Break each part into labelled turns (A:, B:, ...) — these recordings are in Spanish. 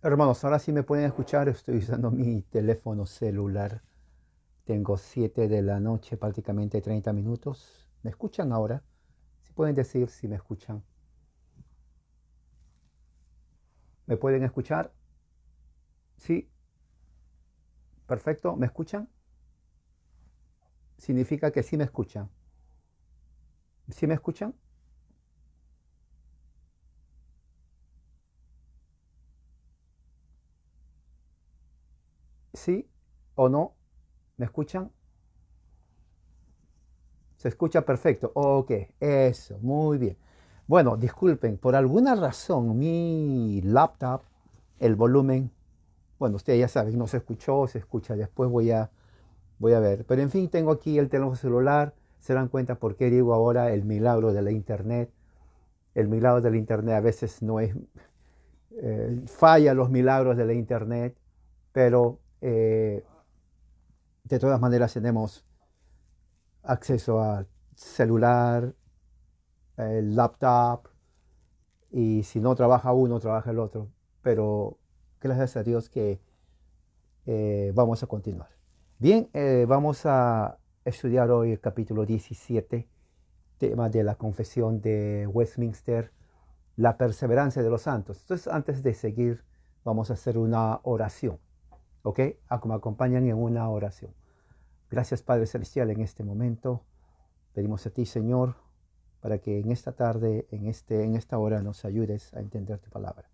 A: Hermanos, ahora sí me pueden escuchar. Estoy usando mi teléfono celular. Tengo 7 de la noche, prácticamente 30 minutos. ¿Me escuchan ahora? Si pueden decir si me escuchan. ¿Me pueden escuchar? Sí, perfecto. ¿Me escuchan? Significa que sí me escuchan. ¿Sí me escuchan? ¿Sí o no? ¿Me escuchan? Se escucha perfecto. Ok, eso, muy bien. Bueno, disculpen, por alguna razón mi laptop, el volumen, bueno, ustedes ya saben, no se escuchó, se escucha después, voy a ver. Pero en fin, tengo aquí el teléfono celular. Se dan cuenta por qué digo ahora el milagro de la internet. El milagro de la internet a veces no es, falla los milagros de la internet, pero de todas maneras tenemos acceso a celular, el laptop, y si no trabaja uno, trabaja el otro. Pero gracias a Dios que vamos a continuar. Bien, vamos a estudiar hoy el capítulo 17, tema de la confesión de Westminster, la perseverancia de los santos. Entonces, antes de seguir, vamos a hacer una oración, ¿ok? Me acompañan en una oración. Gracias, Padre Celestial, en este momento. Pedimos a ti, Señor, para que en esta tarde, en esta hora, nos ayudes a entender tu palabra.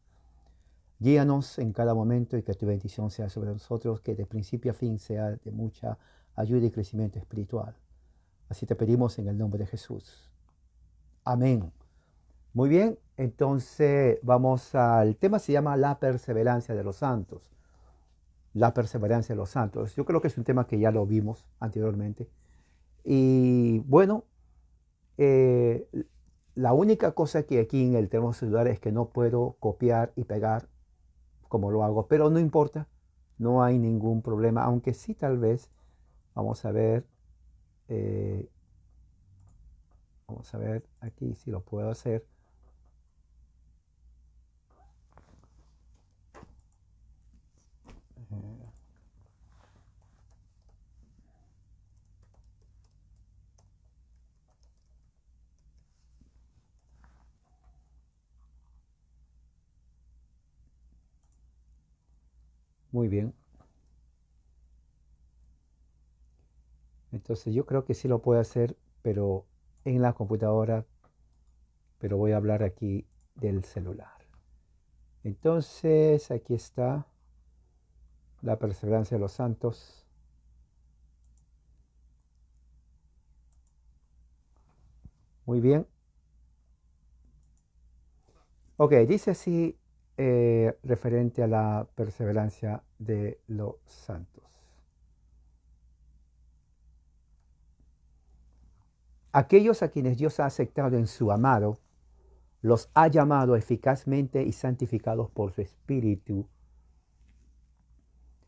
A: Guíanos en cada momento y que tu bendición sea sobre nosotros, que de principio a fin sea de mucha ayuda y crecimiento espiritual. Así te pedimos en el nombre de Jesús. Amén. Muy bien, entonces vamos al tema, se llama la perseverancia de los santos. La perseverancia de los santos. Yo creo que es un tema que ya lo vimos anteriormente. Y bueno, eh, la única cosa que aquí en el teléfono celular es que no puedo copiar y pegar como lo hago, pero no importa, no hay ningún problema, aunque sí tal vez, vamos a ver, eh, vamos a ver aquí si lo puedo hacer. Muy bien, entonces yo creo que sí lo puedo hacer, pero en la computadora, pero voy a hablar aquí del celular. Entonces aquí está la perseverancia de los santos. Muy bien. Ok, dice así referente a la perseverancia de los santos. Aquellos a quienes Dios ha aceptado en su amado, los ha llamado eficazmente y santificados por su Espíritu,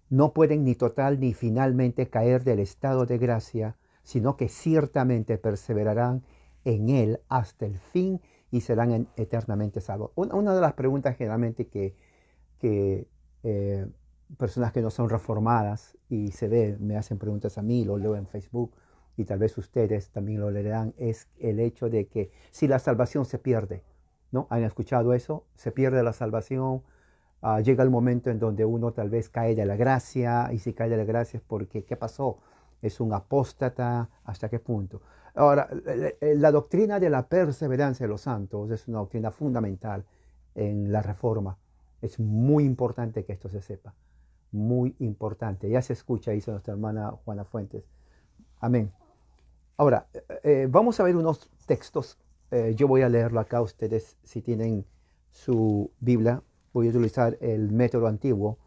A: no pueden ni total ni finalmente caer del estado de gracia, sino que ciertamente perseverarán en él hasta el fin y serán eternamente salvos. Una de las preguntas generalmente que eh, personas que no son reformadas y se ve, me hacen preguntas a mí, lo leo en Facebook y tal vez ustedes también lo leerán, es el hecho de que si la salvación se pierde, ¿no? ¿Han escuchado eso? Se pierde la salvación, llega el momento en donde uno tal vez cae de la gracia, y si cae de la gracia es porque, ¿qué pasó? Es un apóstata, ¿hasta qué punto? Ahora, la doctrina de la perseverancia de los santos es una doctrina fundamental en la Reforma. Es muy importante que esto se sepa, muy importante. Ya se escucha, dice nuestra hermana Juana Fuentes. Amén. Ahora, vamos a ver unos textos. Yo voy a leerlo acá. Ustedes, si tienen su Biblia, voy a utilizar el método antiguo,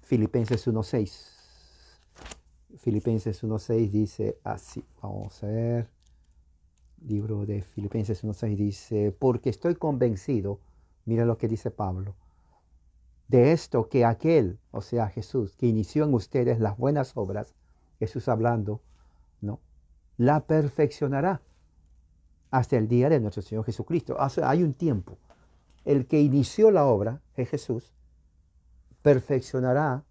A: Filipenses 1.6. Filipenses 1.6 dice así. Vamos a ver. Libro de Filipenses 1.6 dice, porque estoy convencido, mira lo que dice Pablo, de esto que aquel, o sea, Jesús, que inició en ustedes las buenas obras, Jesús hablando, ¿no? La perfeccionará hasta el día de nuestro Señor Jesucristo. O sea, hay un tiempo. El que inició la obra es Jesús, perfeccionará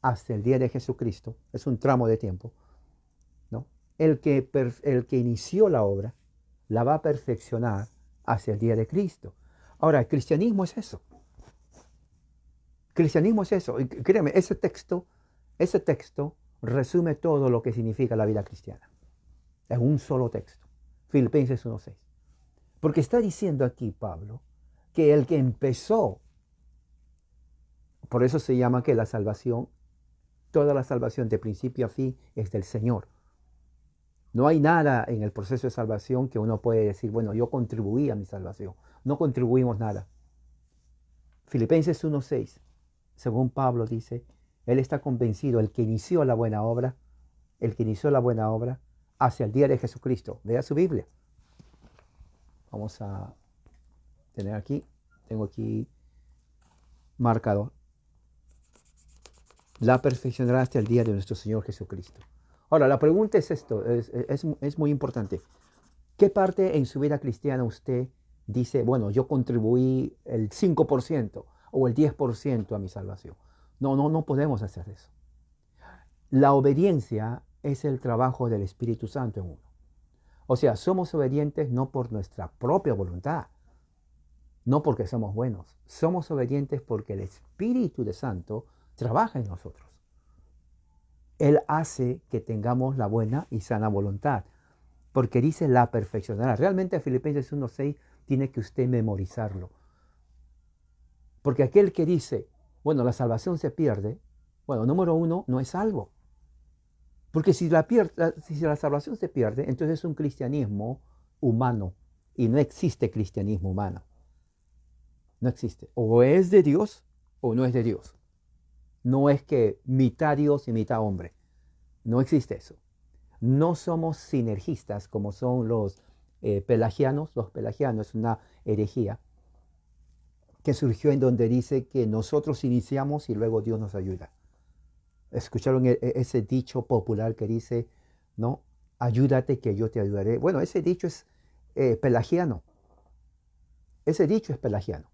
A: hasta el día de Jesucristo. Es un tramo de tiempo, ¿no? El que inició la obra la va a perfeccionar hacia el día de Cristo. Ahora, el cristianismo es eso. Cristianismo es eso. Y créeme, ese texto resume todo lo que significa la vida cristiana. En un solo texto. Filipenses 1:6. Porque está diciendo aquí Pablo que el que empezó, por eso se llama que la salvación, toda la salvación de principio a fin es del Señor. No hay nada en el proceso de salvación que uno puede decir, bueno, yo contribuí a mi salvación. No contribuimos nada. Filipenses 1:6, según Pablo dice, él está convencido, el que inició la buena obra, hacia el día de Jesucristo. Vea su Biblia. Vamos a tener aquí, tengo aquí marcado. La perfeccionará hasta el día de nuestro Señor Jesucristo. Ahora, la pregunta es esto, es muy importante. ¿Qué parte en su vida cristiana usted dice, bueno, yo contribuí el 5% o el 10% a mi salvación? No podemos hacer eso. La obediencia es el trabajo del Espíritu Santo en uno. O sea, somos obedientes no por nuestra propia voluntad, no porque somos buenos. Somos obedientes porque el Espíritu de Santo trabaja en nosotros. Él hace que tengamos la buena y sana voluntad, porque dice la perfeccionará. Realmente Filipenses 1:6 tiene que usted memorizarlo. Porque aquel que dice, bueno, la salvación se pierde, bueno, número uno, no es salvo. Porque si la salvación se pierde, entonces es un cristianismo humano. Y no existe cristianismo humano. No existe. O es de Dios o no es de Dios. No es que mitad Dios y mitad hombre. No existe eso. No somos sinergistas como son los pelagianos. Los pelagianos es una herejía que surgió en donde dice que nosotros iniciamos y luego Dios nos ayuda. ¿Escucharon ese dicho popular que dice, no, ayúdate que yo te ayudaré? Bueno, ese dicho es pelagiano. Ese dicho es pelagiano.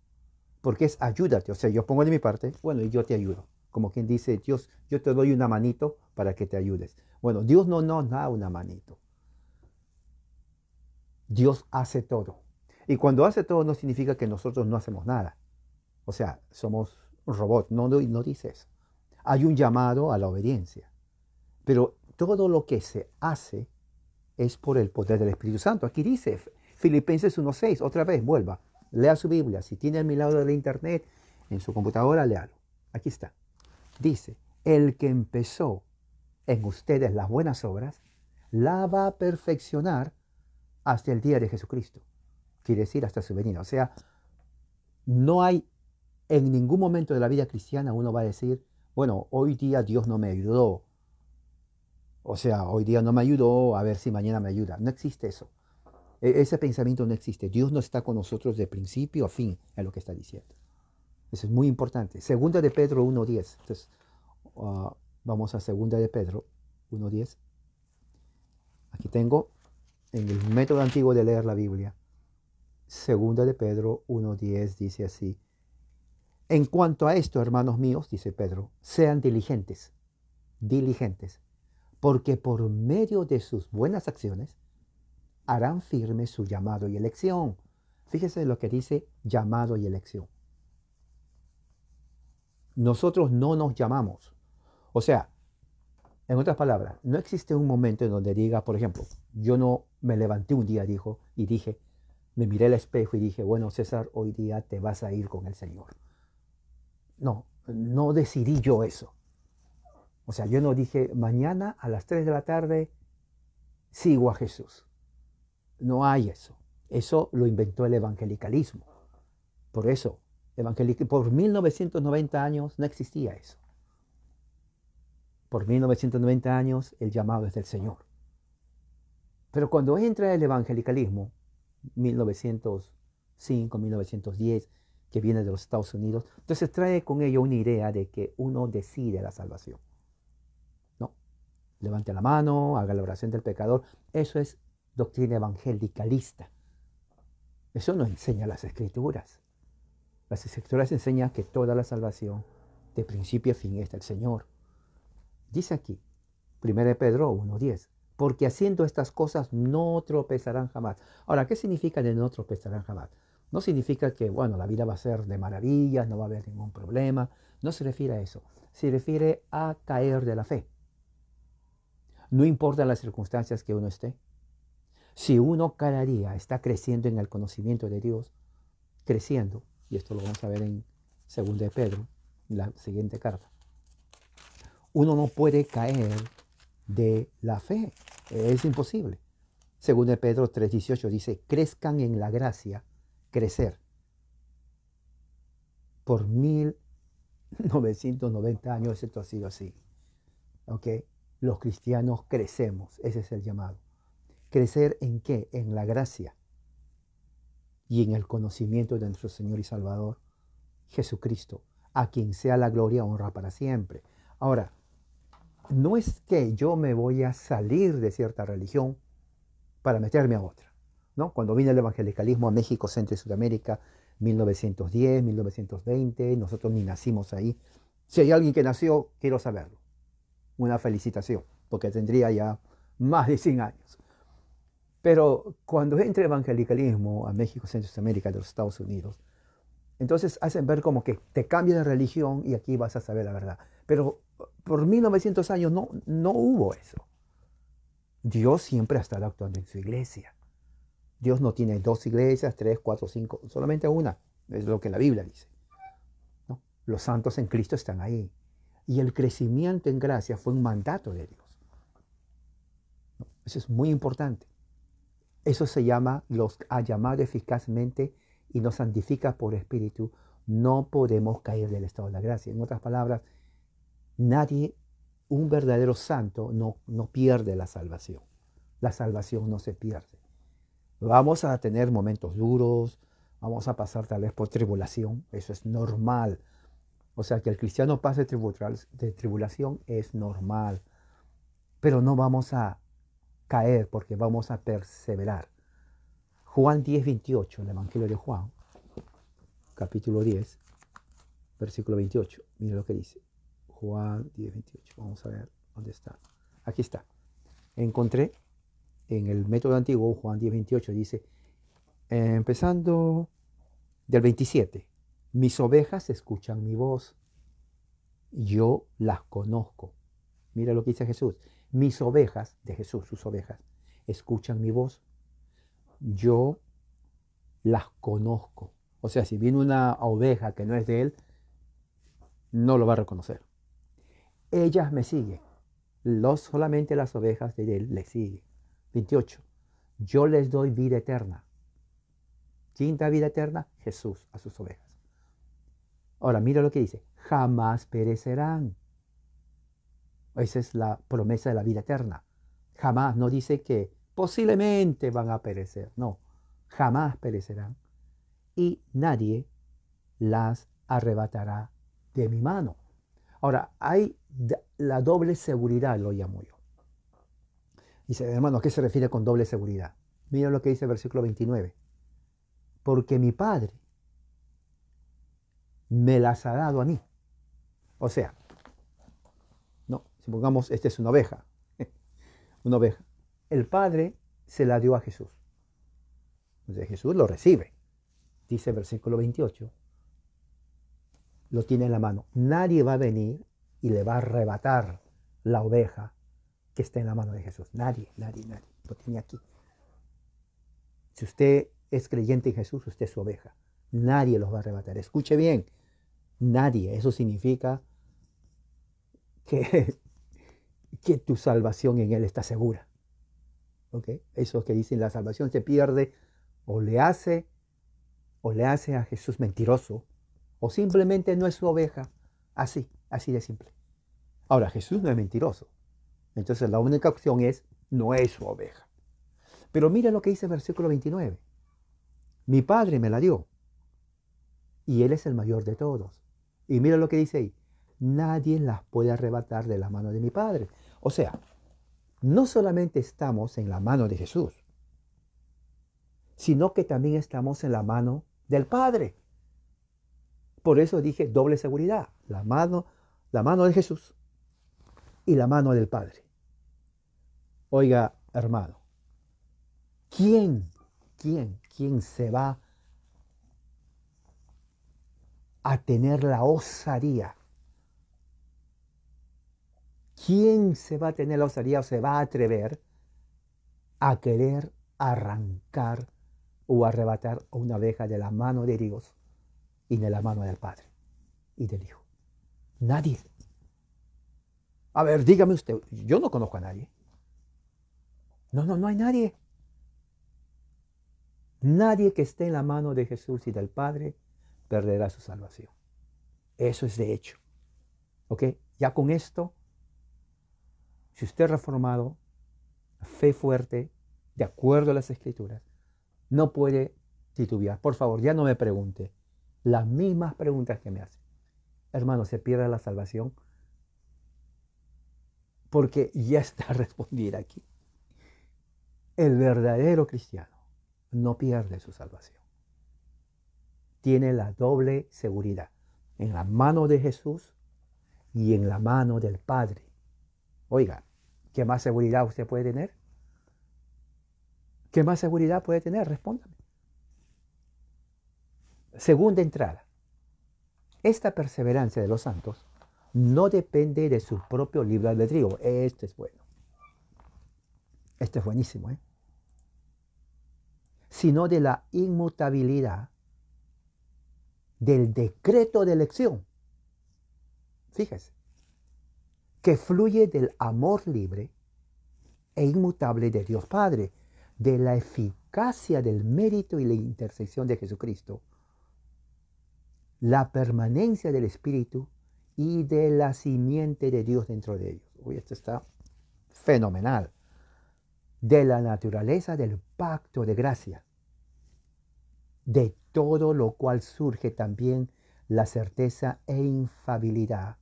A: Porque es ayúdate. O sea, yo pongo de mi parte, bueno, y yo te ayudo. Como quien dice, Dios, yo te doy una manito para que te ayudes. Bueno, Dios no nos da una manito. Dios hace todo. Y cuando hace todo no significa que nosotros no hacemos nada. O sea, somos robots. No dice eso. Hay un llamado a la obediencia. Pero todo lo que se hace es por el poder del Espíritu Santo. Aquí dice Filipenses 1:6. Otra vez, vuelva. Lea su Biblia. Si tiene al lado del internet, en su computadora, léalo. Aquí está. Dice, el que empezó en ustedes las buenas obras, la va a perfeccionar hasta el día de Jesucristo. Quiere decir hasta su venida. O sea, no hay en ningún momento de la vida cristiana uno va a decir, bueno, hoy día Dios no me ayudó. O sea, hoy día no me ayudó, a ver si mañana me ayuda. No existe eso. Ese pensamiento no existe. Dios no está con nosotros de principio a fin, es lo que está diciendo. Eso es muy importante. Segunda de Pedro 1:10. Entonces, vamos a Segunda de Pedro 1:10. Aquí tengo, en el método antiguo de leer la Biblia, Segunda de Pedro 1:10 dice así. En cuanto a esto, hermanos míos, dice Pedro, sean diligentes, porque por medio de sus buenas acciones harán firme su llamado y elección. Fíjese lo que dice llamado y elección. Nosotros no nos llamamos. O sea, en otras palabras, no existe un momento en donde diga, por ejemplo, yo no me levanté un día, y dije, me miré al espejo y dije, bueno, César, hoy día te vas a ir con el Señor. No decidí yo eso. O sea, yo no dije, mañana a las 3 de la tarde sigo a Jesús. No hay eso. Eso lo inventó el evangelicalismo. Por eso, por 1990 años no existía eso. Por 1990 años el llamado es del Señor. Pero cuando entra el evangelicalismo, 1905, 1910, que viene de los Estados Unidos, entonces trae con ello una idea de que uno decide la salvación. No, levante la mano, haga la oración del pecador. Eso es doctrina evangelicalista. Eso no enseña las Escrituras. Las Escrituras enseñan que toda la salvación De principio a fin está el Señor. Dice aquí, 1 Pedro 1:10, porque haciendo estas cosas no tropezarán jamás. Ahora, ¿qué significa de no tropezarán jamás? No significa que, bueno, la vida va a ser de maravillas, no va a haber ningún problema. No se refiere a eso. Se refiere a caer de la fe. No importa las circunstancias que uno esté. Si uno cada día está creciendo en el conocimiento de Dios, creciendo, y esto lo vamos a ver en 2 Pedro, la siguiente carta, uno no puede caer de la fe. Es imposible. 2 Pedro 3:18 dice, crezcan en la gracia, crecer. Por 1990 años esto ha sido así. ¿Ok? Los cristianos crecemos, ese es el llamado. ¿Crecer en qué? En la gracia y en el conocimiento de nuestro Señor y Salvador, Jesucristo, a quien sea la gloria y honra para siempre. Ahora, no es que yo me voy a salir de cierta religión para meterme a otra, ¿no? Cuando vino el evangelicalismo a México, Centro y Sudamérica, 1910, 1920, nosotros ni nacimos ahí. Si hay alguien que nació, quiero saberlo. Una felicitación, porque tendría ya más de 100 años. Pero cuando entra el evangelicalismo a México, Centro y Sudamérica de los Estados Unidos, entonces hacen ver como que te cambias de religión y aquí vas a saber la verdad. Pero por 1900 años no hubo eso. Dios siempre ha estado actuando en su iglesia. Dios no tiene 2 iglesias, 3, 4, 5, solamente una. Es lo que la Biblia dice, ¿no? Los santos en Cristo están ahí. Y el crecimiento en gracia fue un mandato de Dios, ¿no? Eso es muy importante. Eso se llama, los ha llamado eficazmente y nos santifica por espíritu. No podemos caer del estado de la gracia. En otras palabras, nadie, un verdadero santo, no pierde la salvación. La salvación no se pierde. Vamos a tener momentos duros, vamos a pasar tal vez por tribulación, eso es normal. O sea, que el cristiano pase de tribulación es normal. Pero no vamos a caer porque vamos a perseverar. Juan 10:28, el Evangelio de Juan, capítulo 10, versículo 28. Mira lo que dice. Juan 10:28. Vamos a ver dónde está. Aquí está. Encontré en el método antiguo, Juan 10:28 dice, empezando del 27, mis ovejas escuchan mi voz, yo las conozco. Mira lo que dice Jesús. Mis ovejas, de Jesús, sus ovejas, escuchan mi voz, yo las conozco. O sea, si viene una oveja que no es de él, no lo va a reconocer. Ellas me siguen. Solamente las ovejas de él le siguen. 28. Yo les doy vida eterna. ¿Quién da vida eterna? Jesús a sus ovejas. Ahora, mira lo que dice. Jamás perecerán. Esa es la promesa de la vida eterna. Jamás, no dice que posiblemente van a perecer. No, jamás perecerán. Y nadie las arrebatará de mi mano. Ahora, hay la doble seguridad, lo llamo yo. Dice, hermano, ¿a qué se refiere con doble seguridad? Mira lo que dice el versículo 29. Porque mi Padre me las ha dado a mí. O sea, no, supongamos, esta es una oveja. Una oveja. El Padre se la dio a Jesús. Entonces Jesús lo recibe. Dice el versículo 28. Lo tiene en la mano. Nadie va a venir y le va a arrebatar la oveja que está en la mano de Jesús. Nadie. Lo tiene aquí. Si usted es creyente en Jesús, usted es su oveja. Nadie los va a arrebatar. Escuche bien. Nadie. Eso significa que tu salvación en Él está segura. ¿Ok? Eso que dicen, la salvación se pierde o le hace a Jesús mentiroso, o simplemente no es su oveja. Así de simple. Ahora, Jesús no es mentiroso. Entonces la única opción es, no es su oveja. Pero mira lo que dice el versículo 29. Mi Padre me la dio, y Él es el mayor de todos. Y mira lo que dice ahí. Nadie las puede arrebatar de la mano de mi Padre. O sea, no solamente estamos en la mano de Jesús, sino que también estamos en la mano del Padre. Por eso dije doble seguridad. La mano de Jesús y la mano del Padre. Oiga, hermano, ¿quién se va a tener la osadía? ¿Quién se va a tener la osadía o se va a atrever a querer arrancar o arrebatar una oveja de la mano de Dios y de la mano del Padre y del Hijo? Nadie. A ver, dígame usted, yo no conozco a nadie. No hay nadie. Nadie que esté en la mano de Jesús y del Padre perderá su salvación. Eso es de hecho. ¿Ok? Ya con esto, si usted es reformado, fe fuerte, de acuerdo a las Escrituras, no puede titubear. Por favor, ya no me pregunte las mismas preguntas que me hace. Hermano, ¿se pierde la salvación? Porque ya está respondida aquí. El verdadero cristiano no pierde su salvación. Tiene la doble seguridad en la mano de Jesús y en la mano del Padre. Oiga, ¿qué más seguridad usted puede tener? ¿Qué más seguridad puede tener? Respóndame. Segunda entrada. Esta perseverancia de los santos no depende de su propio libre albedrío. Este es bueno. Este es buenísimo, ¿eh? Sino de la inmutabilidad del decreto de elección. Fíjese, que fluye del amor libre e inmutable de Dios Padre, de la eficacia del mérito y la intercesión de Jesucristo, la permanencia del Espíritu y de la simiente de Dios dentro de ellos. Uy, esto está fenomenal. De la naturaleza del pacto de gracia, de todo lo cual surge también la certeza e infalibilidad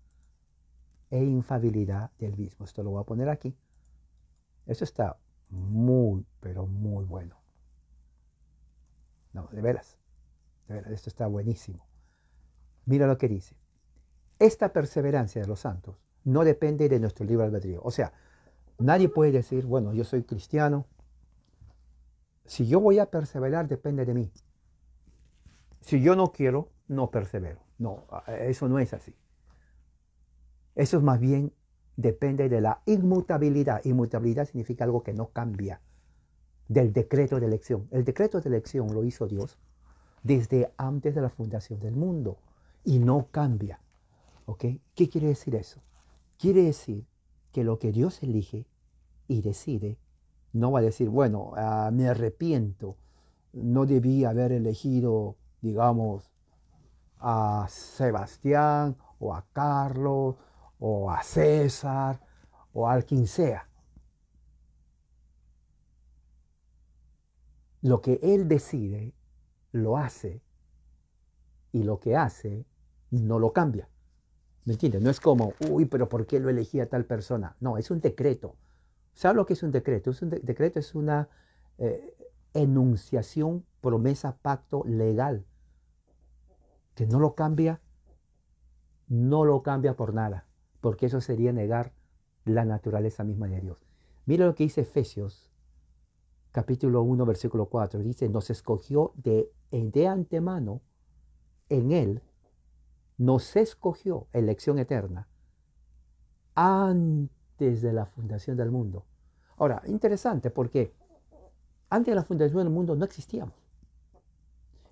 A: del mismo. Esto lo voy a poner aquí. Eso está muy, pero muy bueno. No, de veras, esto está buenísimo. Mira lo que dice. Esta perseverancia de los santos no depende de nuestro libre albedrío. O sea, nadie puede decir, bueno, yo soy cristiano. Si yo voy a perseverar, depende de mí. Si yo no quiero, no persevero. No, eso no es así. Eso más bien depende de la inmutabilidad. Inmutabilidad significa algo que no cambia. Del decreto de elección. El decreto de elección lo hizo Dios desde antes de la fundación del mundo y no cambia. ¿Ok? ¿Qué quiere decir eso? Quiere decir que lo que Dios elige y decide, no va a decir, bueno, me arrepiento, no debí haber elegido, digamos, a Sebastián o a Carlos o a César o a quien sea. Lo que Él decide, lo hace, y lo que hace, no lo cambia. ¿Me entiendes? No es como, uy, pero ¿por qué lo elegí a tal persona? No, es un decreto. ¿Sabes lo que es un decreto? Decreto es una enunciación, promesa, pacto legal, que no lo cambia por nada, porque eso sería negar la naturaleza misma de Dios. Mira lo que dice Efesios, capítulo 1, versículo 4. Dice, nos escogió de antemano en Él, nos escogió, elección eterna, antes de la fundación del mundo. Ahora, interesante porque antes de la fundación del mundo no existíamos.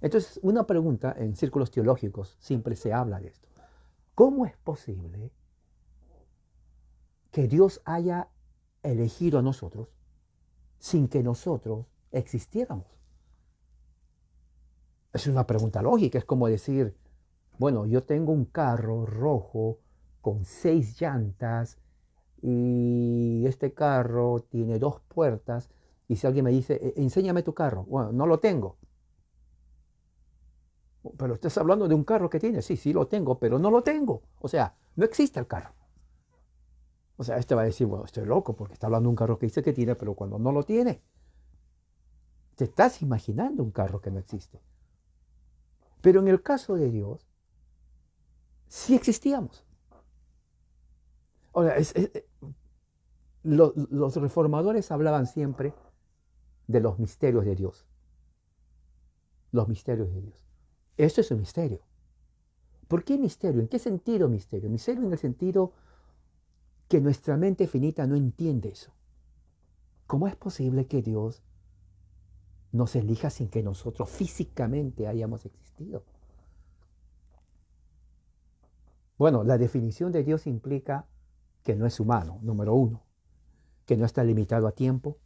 A: Entonces, una pregunta en círculos teológicos siempre se habla de esto. ¿Cómo es posible que Dios haya elegido a nosotros sin que nosotros existiéramos? Es una pregunta lógica, es como decir, bueno, yo tengo un carro rojo con 6 llantas y este carro tiene 2 puertas y si alguien me dice, enséñame tu carro, bueno, no lo tengo. Pero estás hablando de un carro que tiene, sí lo tengo, pero no lo tengo. O sea, no existe el carro. O sea, este va a decir, bueno, estoy loco porque está hablando de un carro que dice que tiene, pero cuando no lo tiene. Te estás imaginando un carro que no existe. Pero en el caso de Dios, Sí existíamos. Ahora, los reformadores hablaban siempre de los misterios de Dios. Los misterios de Dios. Esto es un misterio. ¿Por qué misterio? ¿En qué sentido misterio? Misterio en el sentido que nuestra mente finita no entiende eso. ¿Cómo es posible que Dios nos elija sin que nosotros físicamente hayamos existido? Bueno, la definición de Dios implica que no es humano, número uno, que no está limitado a tiempo,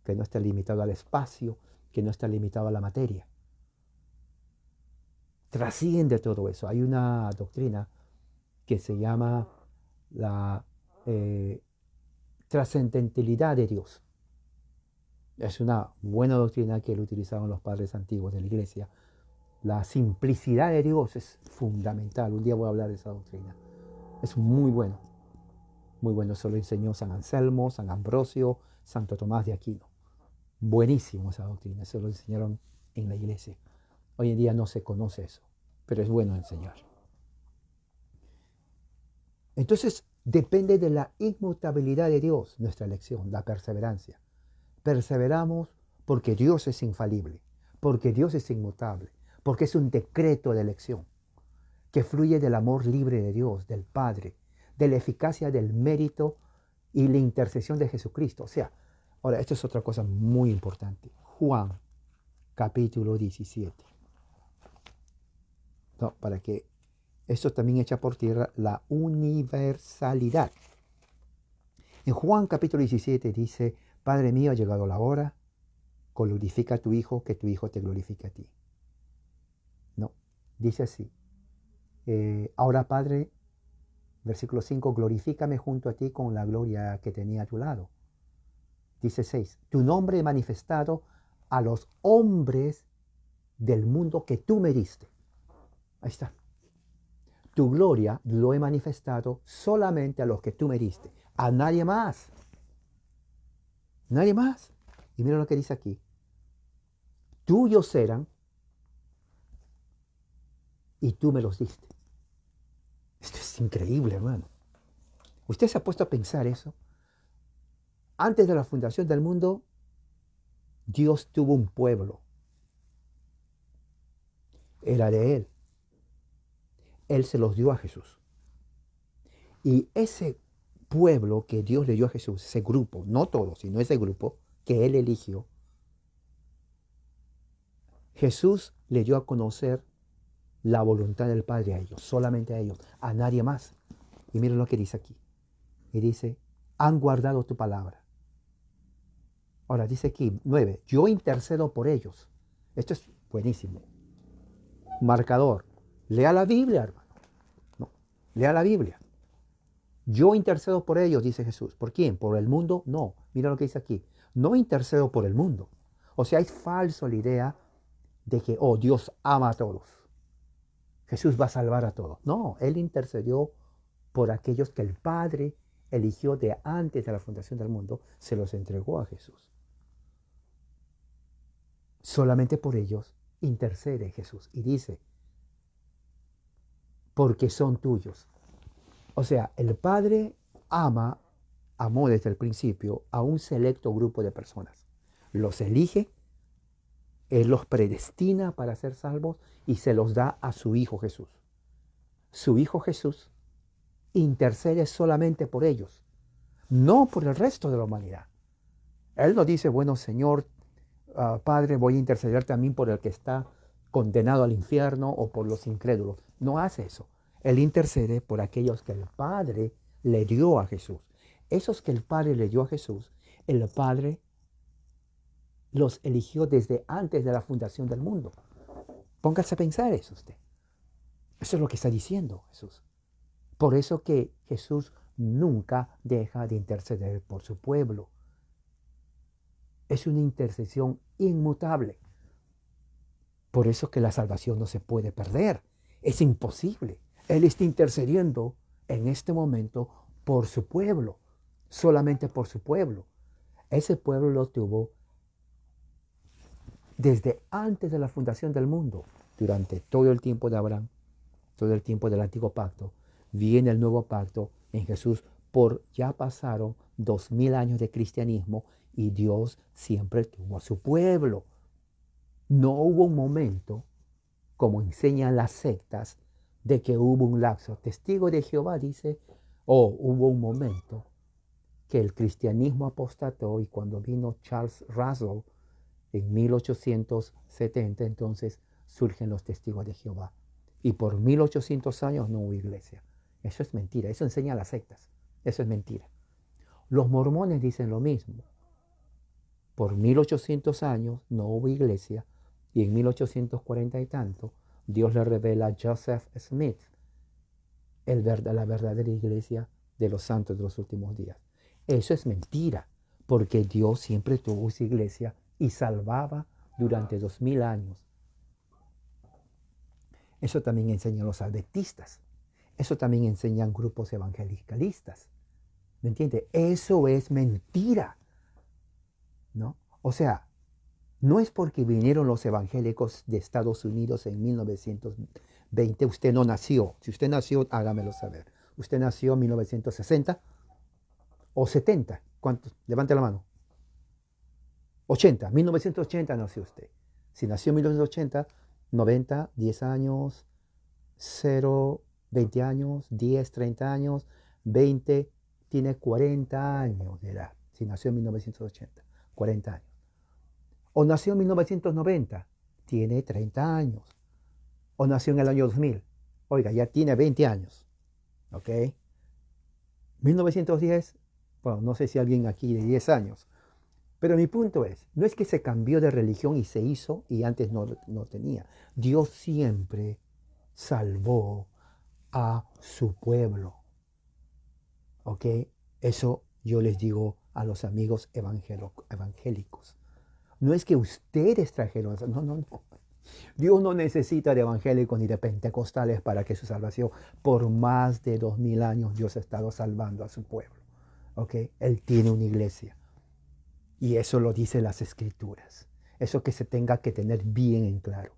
A: que no está limitado al espacio, que no está limitado a la materia. Trasciende todo eso. Hay una doctrina que se llama la trascendentalidad de Dios. Es una buena doctrina que lo utilizaban los padres antiguos de la iglesia. La simplicidad de Dios es fundamental. Un día voy a hablar de esa doctrina. Es muy bueno. Muy bueno. Eso lo enseñó San Anselmo, San Ambrosio, Santo Tomás de Aquino. Buenísimo esa doctrina. Eso lo enseñaron en la iglesia. Hoy en día no se conoce eso, pero es bueno enseñar. Entonces, depende de la inmutabilidad de Dios nuestra elección, la perseverancia. Perseveramos porque Dios es infalible, porque Dios es inmutable, porque es un decreto de elección que fluye del amor libre de Dios, del Padre, de la eficacia del mérito y la intercesión de Jesucristo. O sea, ahora, esto es otra cosa muy importante. Juan, capítulo 17. No, para que esto también echa por tierra la universalidad. En Juan capítulo 17 dice, Padre mío, ha llegado la hora, glorifica a tu Hijo, que tu Hijo te glorifique a ti. No, dice así. Ahora, Padre, versículo 5, glorifícame junto a ti con la gloria que tenía a tu lado. Dice 6, tu nombre he manifestado a los hombres del mundo que tú me diste. Ahí está. Tu gloria lo he manifestado solamente a los que tú me diste, a nadie más. Nadie más. Y mira lo que dice aquí. Tuyos eran y tú me los diste. Esto es increíble, hermano. ¿Usted se ha puesto a pensar eso? Antes de la fundación del mundo, Dios tuvo un pueblo. Era de Él. Él se los dio a Jesús. Y ese pueblo que Dios le dio a Jesús, ese grupo, no todos, sino ese grupo que Él eligió, Jesús le dio a conocer la voluntad del Padre a ellos, solamente a ellos, a nadie más. Y miren lo que dice aquí. Y dice, han guardado tu palabra. Ahora dice aquí, 9, yo intercedo por ellos. Esto es buenísimo. Marcador, lea la Biblia, hermano. No, lea la Biblia. Yo intercedo por ellos, dice Jesús. ¿Por quién? ¿Por el mundo? No. Mira lo que dice aquí. No intercedo por el mundo. O sea, es falso la idea de que, oh, Dios ama a todos. Jesús va a salvar a todos. No, Él intercedió por aquellos que el Padre eligió de antes de la fundación del mundo, se los entregó a Jesús. Solamente por ellos intercede Jesús y dice, porque son tuyos. O sea, el Padre amó desde el principio a un selecto grupo de personas. Los elige, Él los predestina para ser salvos y se los da a su Hijo Jesús. Su Hijo Jesús intercede solamente por ellos, no por el resto de la humanidad. Él no dice, bueno, Señor, Padre, voy a interceder también por el que está condenado al infierno o por los incrédulos. No hace eso. Él intercede por aquellos que el Padre le dio a Jesús. Esos que el Padre le dio a Jesús, el Padre los eligió desde antes de la fundación del mundo. Póngase a pensar eso usted. Eso es lo que está diciendo Jesús. Por eso que Jesús nunca deja de interceder por su pueblo. Es una intercesión inmutable. Por eso que la salvación no se puede perder. Es imposible. Él está intercediendo en este momento por su pueblo. Solamente por su pueblo. Ese pueblo lo tuvo desde antes de la fundación del mundo, durante todo el tiempo de Abraham, todo el tiempo del antiguo pacto. Viene el nuevo pacto en Jesús. Ya pasaron 2000 años de cristianismo y Dios siempre tuvo a su pueblo. No hubo un momento, como enseñan las sectas, de que hubo un lapso. Testigo de Jehová dice, hubo un momento que el cristianismo apostató, y cuando vino Charles Russell en 1870, entonces surgen los testigos de Jehová. Y por 1800 años no hubo iglesia. Eso es mentira, eso enseñan las sectas. Eso es mentira. Los mormones dicen lo mismo. Por 1800 años no hubo iglesia, y en 1840 y tanto Dios le revela a Joseph Smith la verdadera iglesia de los santos de los últimos días. Eso es mentira, porque Dios siempre tuvo su iglesia y salvaba durante 2000 años. Eso también enseñan los adventistas. Eso también enseñan grupos evangelicalistas. ¿Me entiende? Eso es mentira, ¿no? O sea, no es porque vinieron los evangélicos de Estados Unidos en 1920, usted no nació. Si usted nació, hágamelo saber. ¿Usted nació en 1960 o 70? ¿Cuántos? Levante la mano. 80, 1980 nació usted. Si nació en 1980, 90, 10 años, 0, 20 años, 10, 30 años, 20, tiene 40 años de edad. Si nació en 1980, 40 años. O nació en 1990, tiene 30 años. O nació en el año 2000, oiga, ya tiene 20 años. ¿Ok? 1910, bueno, no sé si alguien aquí de 10 años. Pero mi punto es, no es que se cambió de religión y se hizo y antes no tenía. Dios siempre salvó a su pueblo. ¿Ok? Eso yo les digo a los amigos evangélicos. No es que ustedes trajeron eso, no. Dios no necesita de evangélicos ni de pentecostales para que su salvación, por más de 2000 años, Dios ha estado salvando a su pueblo. ¿Ok? Él tiene una iglesia. Y eso lo dicen las escrituras. Eso que se tenga que tener bien en claro.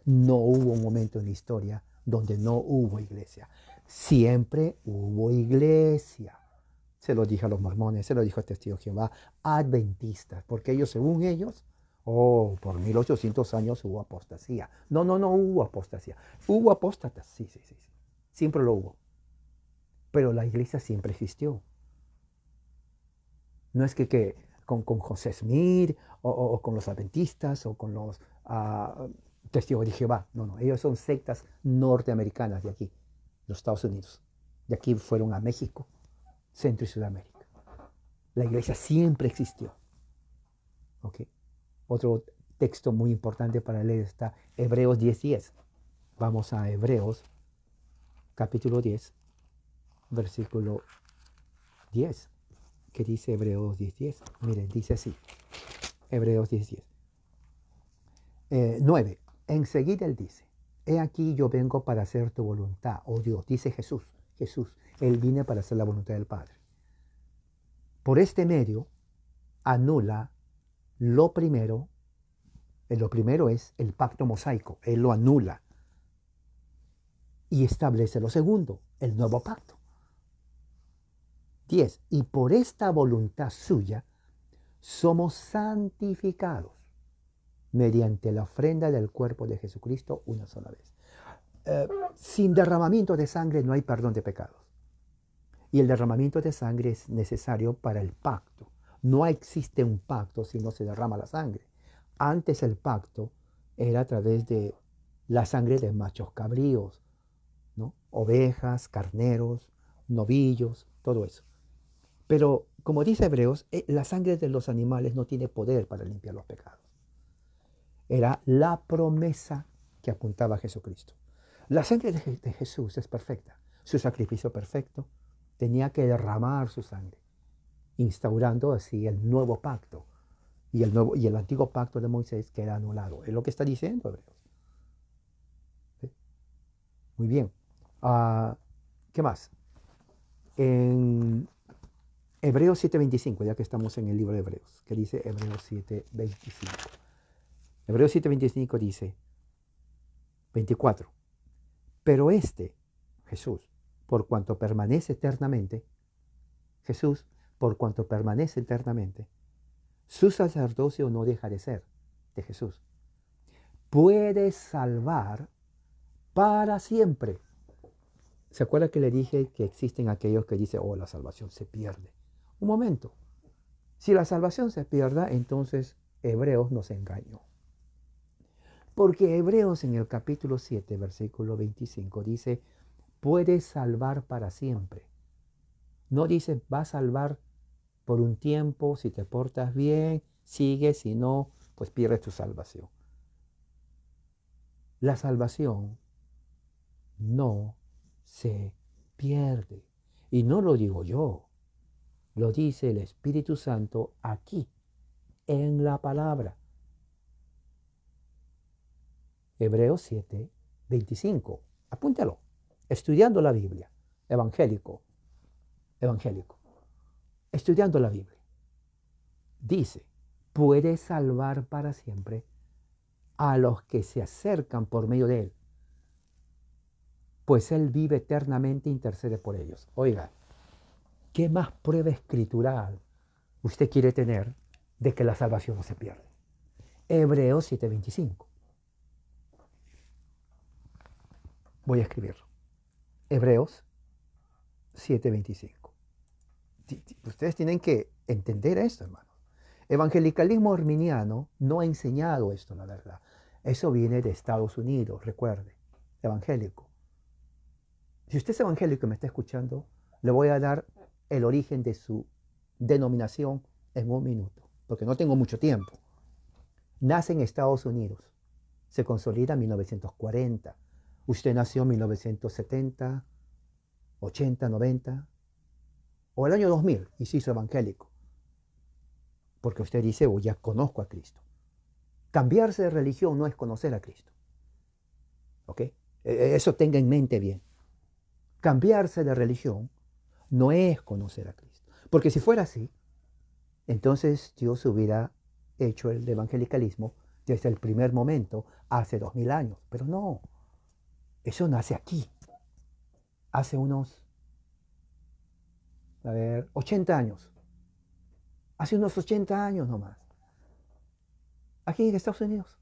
A: No hubo un momento en la historia donde no hubo iglesia. Siempre hubo iglesia. Se lo dije a los mormones, se lo dijo el testigo de Jehová, adventistas, porque ellos, según ellos, por 1800 años hubo apostasía. No hubo apostasía. Hubo apóstatas, sí. Siempre lo hubo. Pero la iglesia siempre existió. No es que con José Smith o con los adventistas o con los testigos de Jehová. No, ellos son sectas norteamericanas de aquí, los Estados Unidos. De aquí fueron a México, Centro y Sudamérica. La iglesia siempre existió. ¿Ok? Otro texto muy importante para leer está Hebreos 10:10. Vamos a Hebreos, capítulo 10, versículo 10. ¿Qué dice Hebreos 10:10? Miren, dice así. Hebreos 10:10. 9. Enseguida él dice, he aquí yo vengo para hacer tu voluntad, oh Dios. Dice Jesús, él vine para hacer la voluntad del Padre. Por este medio anula lo primero es el pacto mosaico, él lo anula y establece lo segundo, el nuevo pacto. 10. Y por esta voluntad suya somos santificados mediante la ofrenda del cuerpo de Jesucristo una sola vez. Sin derramamiento de sangre no hay perdón de pecados. Y el derramamiento de sangre es necesario para el pacto. No existe un pacto si no se derrama la sangre. Antes el pacto era a través de la sangre de machos cabríos, ¿no? Ovejas, carneros, novillos, todo eso. Pero como dice Hebreos, la sangre de los animales no tiene poder para limpiar los pecados. Era la promesa que apuntaba a Jesucristo. La sangre de Jesús es perfecta. Su sacrificio perfecto tenía que derramar su sangre, instaurando así el nuevo pacto y el antiguo pacto de Moisés queda anulado. Es lo que está diciendo Hebreos. ¿Sí? Muy bien. ¿Qué más? En Hebreos 7:25, ya que estamos en el libro de Hebreos, que dice Hebreos 7:25. Hebreos 7:25 dice, 24, Pero Jesús, por cuanto permanece eternamente, Jesús, por cuanto permanece eternamente, su sacerdocio no deja de ser de Jesús. Puede salvar para siempre. ¿Se acuerda que le dije que existen aquellos que dicen, oh, la salvación se pierde? Un momento. Si la salvación se pierda, entonces Hebreos nos engañó. Porque Hebreos en el capítulo 7, versículo 25 dice, puede salvar para siempre. No dice, va a salvar por un tiempo, si te portas bien, sigue, si no, pues pierdes tu salvación. La salvación no se pierde. Y no lo digo yo, lo dice el Espíritu Santo aquí, en la palabra. Hebreos 7, 25. Apúntalo. Estudiando la Biblia. Evangélico. Estudiando la Biblia. Dice, puede salvar para siempre a los que se acercan por medio de él, pues él vive eternamente e intercede por ellos. Oiga, ¿qué más prueba escritural usted quiere tener de que la salvación no se pierde? Hebreos 7:25. Voy a escribirlo. Hebreos 7:25. Ustedes tienen que entender esto, hermano. Evangelicalismo arminiano no ha enseñado esto, la verdad. Eso viene de Estados Unidos, recuerde. Evangélico. Si usted es evangélico y me está escuchando, le voy a dar el origen de su denominación en un minuto, porque no tengo mucho tiempo. Nace en Estados Unidos, se consolida en 1940. Usted nació en 1970, 80, 90, o el año 2000 y se hizo evangélico, porque usted dice, oh, ya conozco a Cristo. Cambiarse de religión no es conocer a Cristo. ¿Ok? Eso tenga en mente bien. Cambiarse de religión no es conocer a Cristo. Porque si fuera así, entonces Dios hubiera hecho el evangelicalismo desde el primer momento, hace 2000 años. Pero no, eso nace aquí, hace unos, 80 años. Hace unos 80 años nomás. Aquí en Estados Unidos.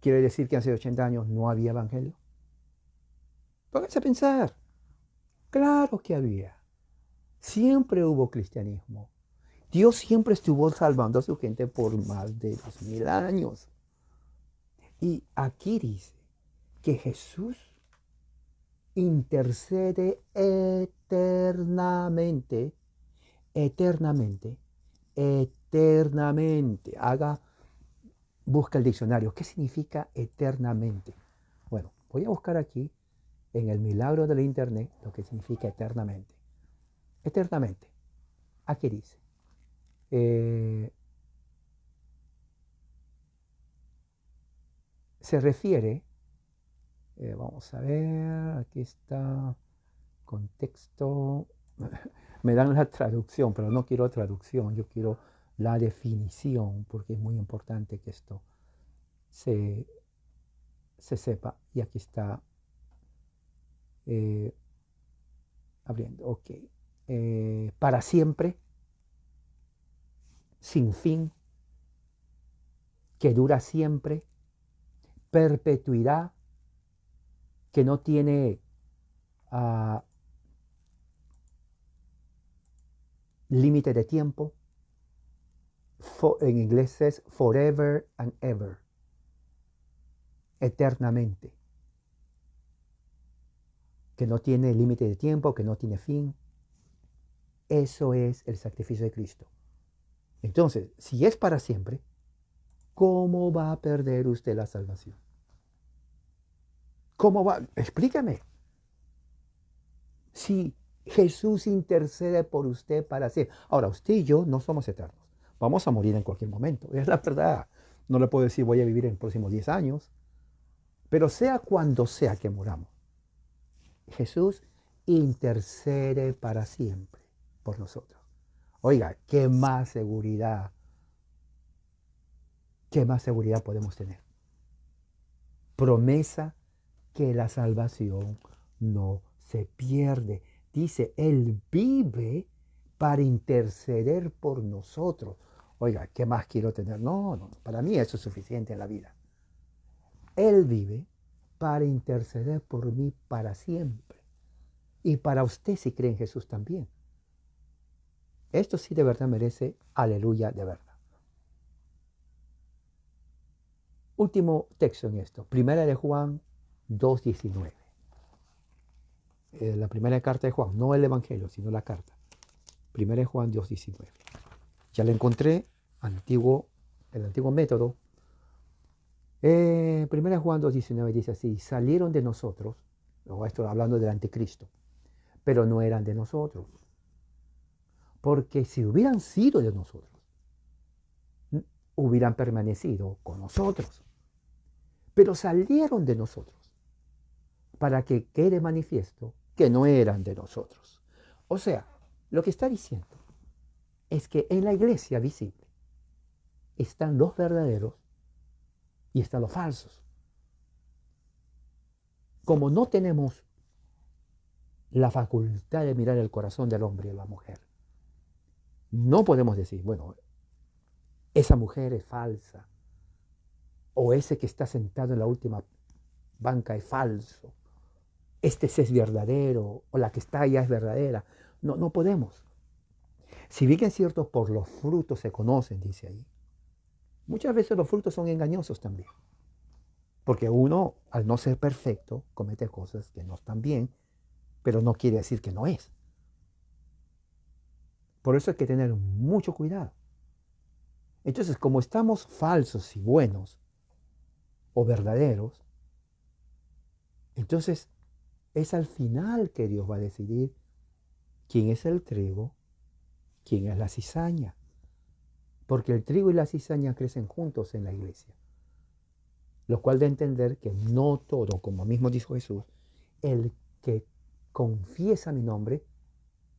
A: ¿Quiere decir que hace 80 años no había evangelio? Pónganse a pensar. Claro que había. Siempre hubo cristianismo. Dios siempre estuvo salvando a su gente por más de 2000 años. Y aquí dice que Jesús intercede eternamente, eternamente, eternamente. Busca el diccionario. ¿Qué significa eternamente? Bueno, voy a buscar aquí en el milagro del internet lo que significa eternamente. Eternamente. Aquí dice. Se refiere, vamos a ver, aquí está, contexto, me dan la traducción, pero no quiero traducción, yo quiero la definición, porque es muy importante que esto se sepa. Y aquí está abriendo, ok. Para siempre, sin fin, que dura siempre, perpetuidad, que no tiene límite de tiempo. En inglés es forever and ever, eternamente, que no tiene límite de tiempo, que no tiene fin. Eso es el sacrificio de Cristo. Entonces, si es para siempre, ¿cómo va a perder usted la salvación? ¿Cómo va? Explícame. Si Jesús intercede por usted para siempre. Ahora, usted y yo no somos eternos. Vamos a morir en cualquier momento. Es la verdad. No le puedo decir voy a vivir en los próximos 10 años. Pero sea cuando sea que muramos, Jesús intercede para siempre por nosotros. Oiga, ¿qué más seguridad podemos tener? Promesa que la salvación no se pierde. Dice, Él vive para interceder por nosotros. Oiga, ¿qué más quiero tener? No, no, para mí eso es suficiente en la vida. Él vive para interceder por mí para siempre. Y para usted si cree en Jesús también. Esto sí de verdad merece aleluya de verdad. Último texto en esto. Primera de Juan 2:19. La primera carta de Juan, no el Evangelio, sino la carta. Primera de Juan 2:19. Ya lo encontré, el antiguo método. Primera de Juan 2:19 dice así, salieron de nosotros, esto hablando del anticristo, pero no eran de nosotros. Porque si hubieran sido de nosotros, hubieran permanecido con nosotros. Pero salieron de nosotros para que quede manifiesto que no eran de nosotros. O sea, lo que está diciendo es que en la iglesia visible están los verdaderos y están los falsos. Como no tenemos la facultad de mirar el corazón del hombre y de la mujer, no podemos decir, bueno, esa mujer es falsa, o ese que está sentado en la última banca es falso, este es verdadero, o la que está allá es verdadera. No, no podemos. Si bien es cierto, por los frutos se conocen, dice ahí, muchas veces los frutos son engañosos también. Porque uno, al no ser perfecto, comete cosas que no están bien, pero no quiere decir que no es. Por eso hay que tener mucho cuidado. Entonces, como estamos falsos y buenos o verdaderos, entonces es al final que Dios va a decidir quién es el trigo, quién es la cizaña. Porque el trigo y la cizaña crecen juntos en la iglesia. Lo cual da a entender que no todo, como mismo dijo Jesús, el que confiesa mi nombre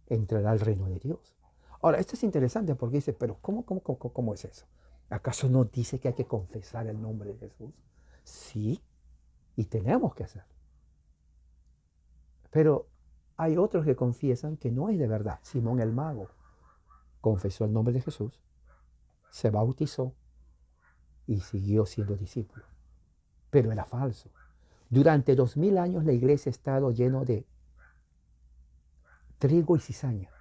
A: entrará al reino de Dios. Ahora, esto es interesante porque dice, pero ¿cómo es eso? ¿Acaso no dice que hay que confesar el nombre de Jesús? Sí, y tenemos que hacerlo. Pero hay otros que confiesan que no es de verdad. Simón el mago confesó el nombre de Jesús, se bautizó y siguió siendo discípulo. Pero era falso. Durante 2000 años la iglesia ha estado lleno de trigo y cizaña.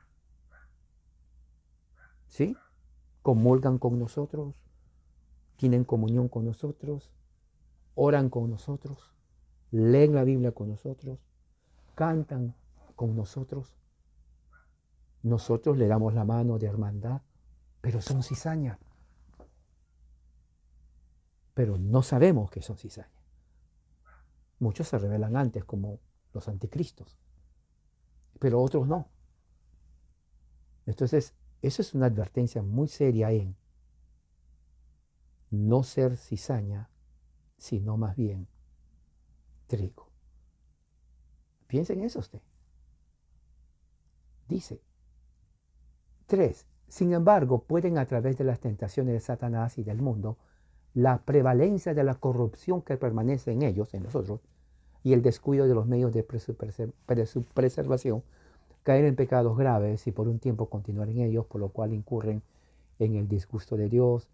A: ¿Sí? Comulgan con nosotros, tienen comunión con nosotros, oran con nosotros, leen la Biblia con nosotros, cantan con nosotros. Nosotros le damos la mano de hermandad, pero son cizaña. Pero no sabemos que son cizaña. Muchos se revelan antes como los anticristos, pero otros no. Entonces, eso es una advertencia muy seria en no ser cizaña, sino más bien trigo. Piensa en eso usted. Dice, 3. Sin embargo, pueden a través de las tentaciones de Satanás y del mundo, la prevalencia de la corrupción que permanece en ellos, en nosotros, y el descuido de los medios de su preservación, caer en pecados graves y por un tiempo continuar en ellos, por lo cual incurren en el disgusto de Dios,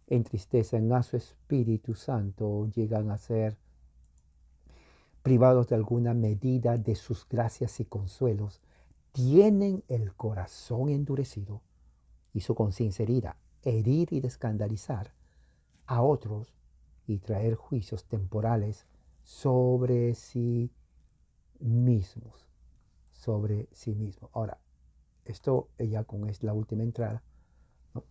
A: entristecen a su Espíritu Santo, llegan a ser privados de alguna medida de sus gracias y consuelos, tienen el corazón endurecido y su conciencia herida, herir y escandalizar a otros y traer juicios temporales sobre sí mismos, sobre sí mismos. Ahora, esto ya con es la última entrada, ¿no?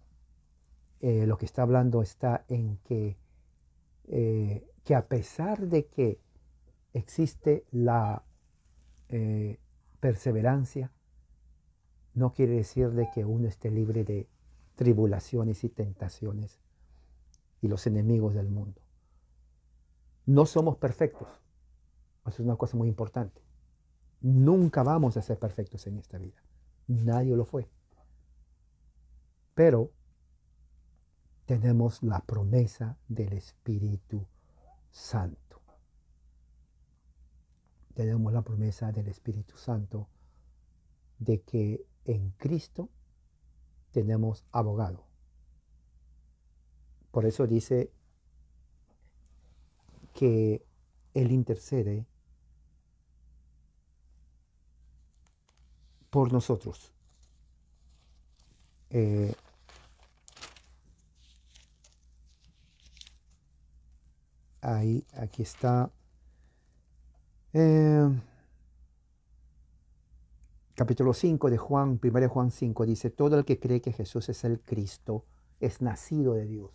A: Lo que está hablando está en que a pesar de que existe la perseverancia, no quiere decir de que uno esté libre de tribulaciones y tentaciones y los enemigos del mundo. No somos perfectos. Eso es una cosa muy importante. Nunca vamos a ser perfectos en esta vida. Nadie lo fue. Pero tenemos la promesa del Espíritu Santo. tenemos la promesa del Espíritu Santo de que en Cristo tenemos abogado. Por eso dice que Él intercede por nosotros. Aquí está. Capítulo 5 de Juan, 1 Juan 5, dice, todo el que cree que Jesús es el Cristo es nacido de Dios.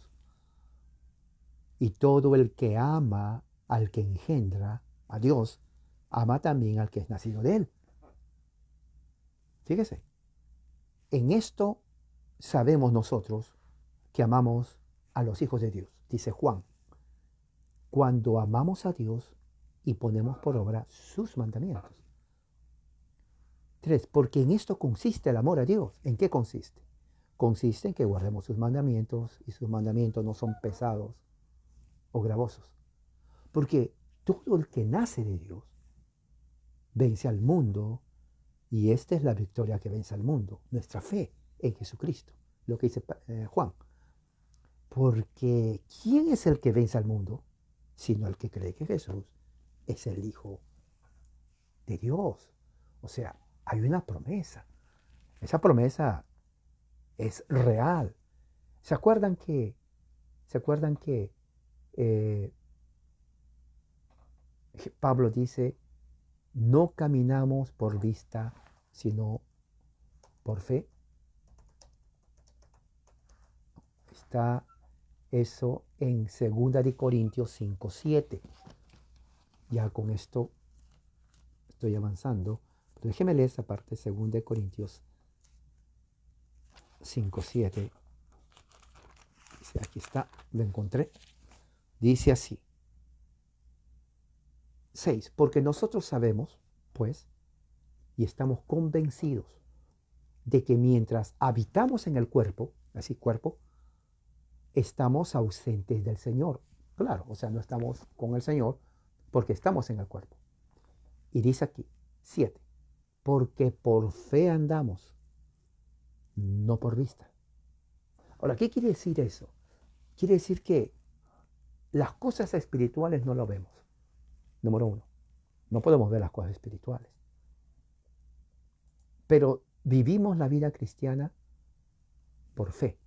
A: Y todo el que ama al que engendra a Dios, ama también al que es nacido de Él. Fíjese, en esto sabemos nosotros que amamos a los hijos de Dios, dice Juan, cuando amamos a Dios y ponemos por obra sus mandamientos. 3. Porque en esto consiste el amor a Dios. ¿En qué consiste? Consiste en que guardemos sus mandamientos y sus mandamientos no son pesados o gravosos. Porque todo el que nace de Dios vence al mundo y esta es la victoria que vence al mundo, nuestra fe en Jesucristo. Lo que dice Juan. Porque ¿quién es el que vence al mundo? Sino el que cree que Jesús es el Hijo de Dios. O sea, hay una promesa. Esa promesa es real. ¿Se acuerdan que Pablo dice, no caminamos por vista, sino por fe? Está eso en 2 de Corintios 5:7. Ya con esto estoy avanzando. Pero déjeme leer esa parte, 2 de Corintios 5:7. Dice, aquí está, lo encontré. Dice así. 6. Porque nosotros sabemos, pues, y estamos convencidos de que mientras habitamos en el cuerpo, así cuerpo, estamos ausentes del Señor. Claro, o sea, no estamos con el Señor porque estamos en el cuerpo. Y dice aquí, 7. Porque por fe andamos, no por vista. Ahora, ¿qué quiere decir eso? Quiere decir que las cosas espirituales no lo vemos. Número 1, no podemos ver las cosas espirituales. Pero vivimos la vida cristiana por fe.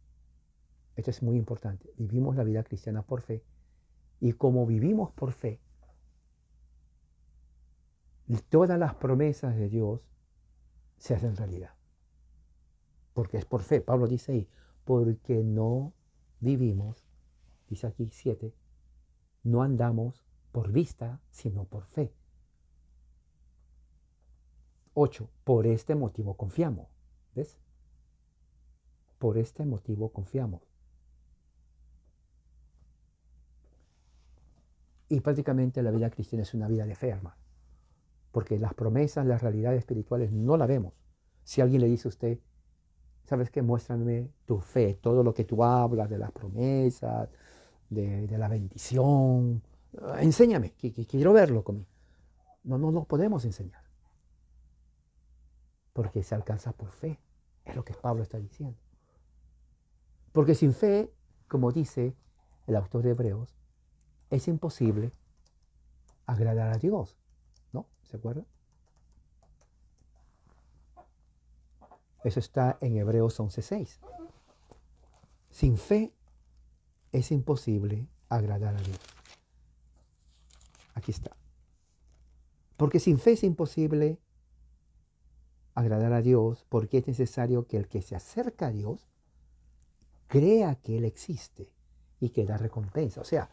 A: Esto es muy importante. Vivimos la vida cristiana por fe. Y como vivimos por fe, todas las promesas de Dios se hacen realidad. Porque es por fe. Pablo dice ahí, porque no vivimos, dice aquí 7, no andamos por vista, sino por fe. 8, por este motivo confiamos. ¿Ves? Por este motivo confiamos. Y prácticamente la vida cristiana es una vida de fe, hermano. Porque las promesas, las realidades espirituales no la vemos. Si alguien le dice a usted, ¿sabes qué? Muéstrame tu fe, todo lo que tú hablas de las promesas, de la bendición. Enséñame, que quiero verlo conmigo. No podemos enseñar. Porque se alcanza por fe. Es lo que Pablo está diciendo. Porque sin fe, como dice el autor de Hebreos, es imposible agradar a Dios. ¿No? ¿Se acuerdan? Eso está en Hebreos 11:6. Sin fe es imposible agradar a Dios. Aquí está. Porque sin fe es imposible agradar a Dios, porque es necesario que el que se acerca a Dios crea que Él existe y que da recompensa. O sea,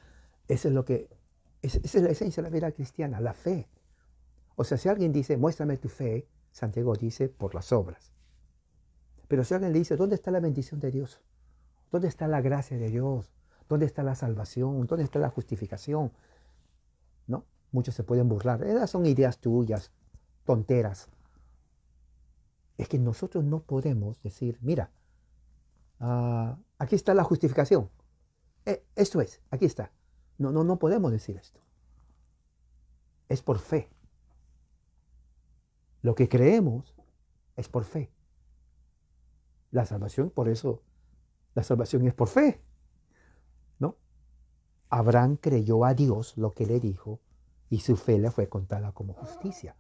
A: eso es lo que, esa es la esencia de la vida cristiana, la fe. O sea, si alguien dice, muéstrame tu fe, Santiago dice, por las obras. Pero si alguien le dice, ¿dónde está la bendición de Dios? ¿Dónde está la gracia de Dios? ¿Dónde está la salvación? ¿Dónde está la justificación? ¿No? Muchos se pueden burlar. Esas son ideas tuyas, tonteras. Es que nosotros no podemos decir, mira, aquí está la justificación. Esto es, aquí está. No podemos decir esto. Es por fe. Lo que creemos es por fe. La salvación, por eso, la salvación es por fe, ¿no? Abraham creyó a Dios lo que le dijo y su fe le fue contada como justicia.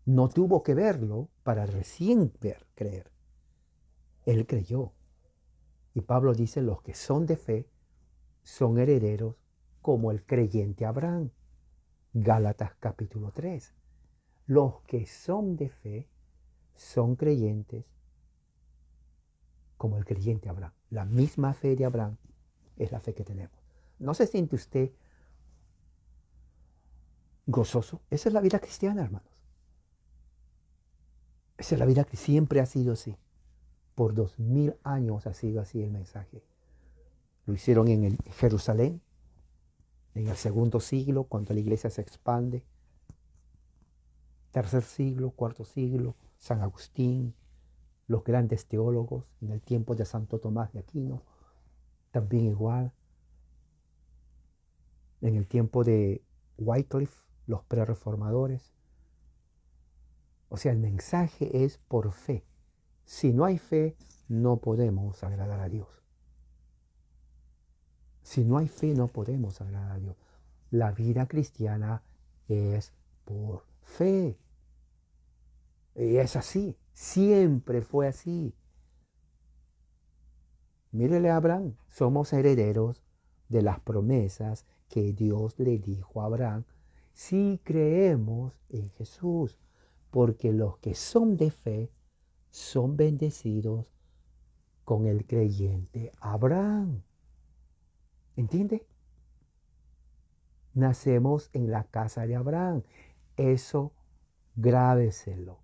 A: No tuvo que verlo para recién creer. Él creyó. Y Pablo dice, los que son de fe son herederos como el creyente Abraham. Gálatas capítulo 3. Los que son de fe son creyentes como el creyente Abraham. La misma fe de Abraham es la fe que tenemos. ¿No se siente usted gozoso? Esa es la vida cristiana, hermanos. Esa es la vida que siempre ha sido así. Por 2000 años ha sido así el mensaje. Lo hicieron en Jerusalén, en el segundo siglo, cuando la iglesia se expande. Tercer siglo, cuarto siglo, San Agustín, los grandes teólogos, en el tiempo de Santo Tomás de Aquino, también igual. En el tiempo de Wycliffe, los prerreformadores. O sea, el mensaje es por fe. Si no hay fe, no podemos agradar a Dios. Si no hay fe, no podemos agradar a Dios. La vida cristiana es por fe. Y es así. Siempre fue así. Mírele a Abraham. Somos herederos de las promesas que Dios le dijo a Abraham si creemos en Jesús. Porque los que son de fe son bendecidos con el creyente Abraham. ¿Entiende? Nacemos en la casa de Abraham. Eso grábeselo.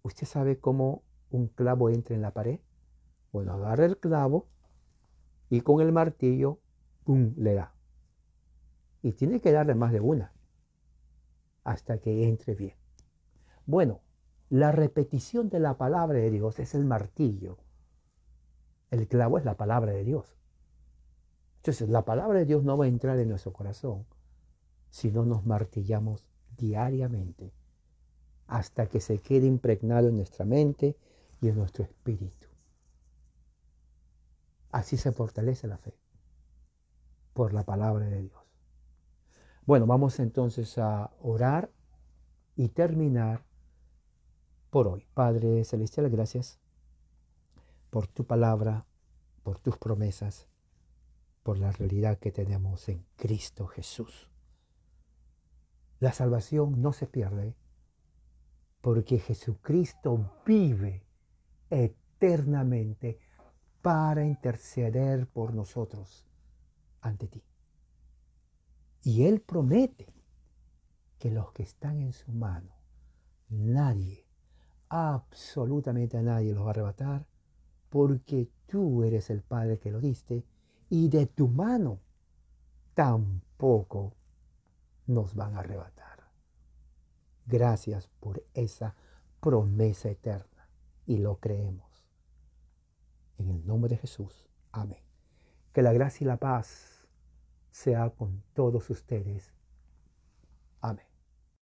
A: ¿Usted sabe cómo un clavo entra en la pared? Bueno, agarra el clavo y con el martillo, ¡pum!, le da. Y tiene que darle más de una hasta que entre bien. Bueno, la repetición de la palabra de Dios es el martillo. El clavo es la palabra de Dios. Entonces, la palabra de Dios no va a entrar en nuestro corazón si no nos martillamos diariamente hasta que se quede impregnado en nuestra mente y en nuestro espíritu. Así se fortalece la fe, por la palabra de Dios. Bueno, vamos entonces a orar y terminar por hoy. Padre Celestial, gracias por tu palabra, por tus promesas, por la realidad que tenemos en Cristo Jesús. La salvación no se pierde porque Jesucristo vive eternamente para interceder por nosotros ante ti. Y Él promete que los que están en su mano, nadie, absolutamente a nadie los va a arrebatar, porque tú eres el Padre que lo diste, y de tu mano tampoco nos van a arrebatar. Gracias por esa promesa eterna, y lo creemos. En el nombre de Jesús. Amén. Que la gracia y la paz sea con todos ustedes. Amén.